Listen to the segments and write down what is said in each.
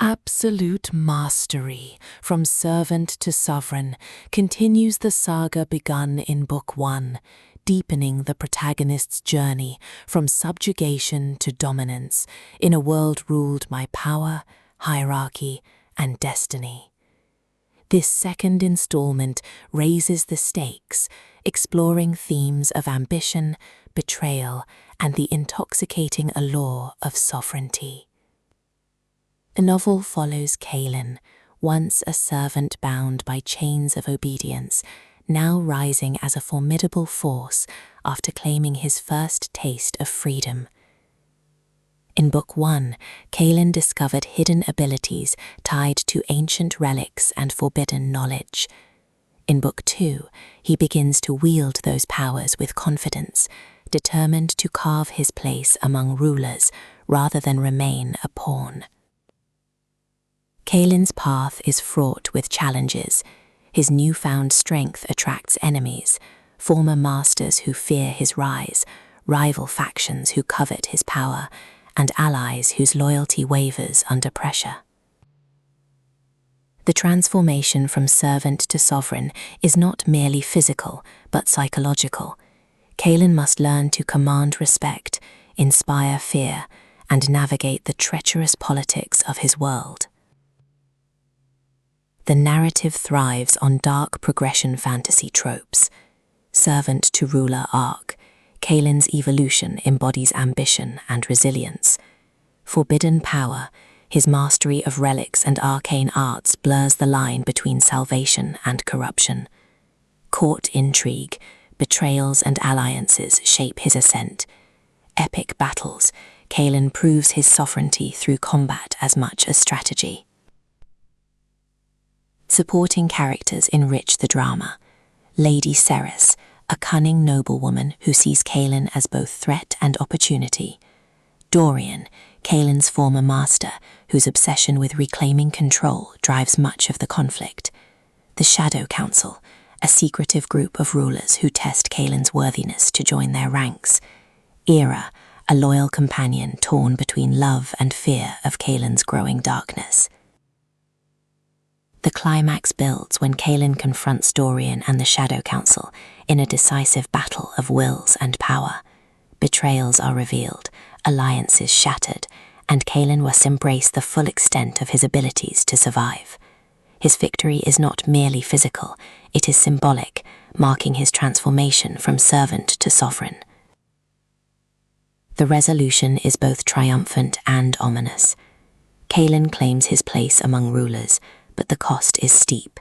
Absolute mastery, from servant to sovereign, continues the saga begun in Book 1, deepening the protagonist's journey from subjugation to dominance in a world ruled by power, hierarchy, and destiny. This second installment raises the stakes, exploring themes of ambition, betrayal, and the intoxicating allure of sovereignty. The novel follows Kaelin, once a servant bound by chains of obedience, now rising as a formidable force after claiming his first taste of freedom. In Book 1, Kaelin discovered hidden abilities tied to ancient relics and forbidden knowledge. In Book 2, he begins to wield those powers with confidence, determined to carve his place among rulers rather than remain a pawn. Kaelin's path is fraught with challenges. His newfound strength attracts enemies, former masters who fear his rise, rival factions who covet his power, and allies whose loyalty wavers under pressure. The transformation from servant to sovereign is not merely physical, but psychological. Kaelin must learn to command respect, inspire fear, and navigate the treacherous politics of his world. The narrative thrives on dark progression fantasy tropes. Servant to ruler arc, Kaelin's evolution embodies ambition and resilience. Forbidden power, his mastery of relics and arcane arts blurs the line between salvation and corruption. Court intrigue, betrayals and alliances shape his ascent. Epic battles, Kaelin proves his sovereignty through combat as much as strategy. Supporting characters enrich the drama. Lady Cerys, a cunning noblewoman who sees Kaelin as both threat and opportunity. Dorian, Kaelin's former master, whose obsession with reclaiming control drives much of the conflict. The Shadow Council, a secretive group of rulers who test Kaelin's worthiness to join their ranks. Era, a loyal companion torn between love and fear of Kaelin's growing darkness. The climax builds when Kaelin confronts Dorian and the Shadow Council in a decisive battle of wills and power. Betrayals are revealed, alliances shattered, and Kaelin must embrace the full extent of his abilities to survive. His victory is not merely physical, it is symbolic, marking his transformation from servant to sovereign. The resolution is both triumphant and ominous. Kaelin claims his place among rulers, but the cost is steep.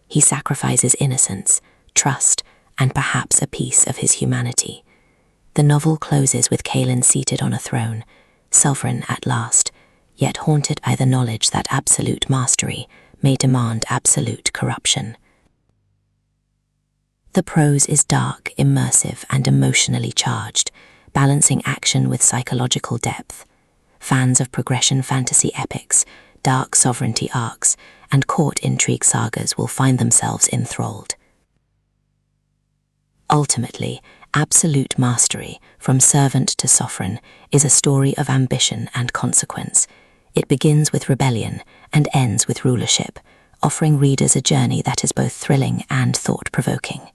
He sacrifices innocence, trust, and perhaps a piece of his humanity. The novel closes with Kaelin seated on a throne, sovereign at last, yet haunted by the knowledge that absolute mastery may demand absolute corruption. The prose is dark, immersive, and emotionally charged, balancing action with psychological depth. Fans of progression fantasy epics, dark sovereignty arcs, and court intrigue sagas will find themselves enthralled. Ultimately, Absolute Mastery, from servant to sovereign, is a story of ambition and consequence. It begins with rebellion and ends with rulership, offering readers a journey that is both thrilling and thought-provoking.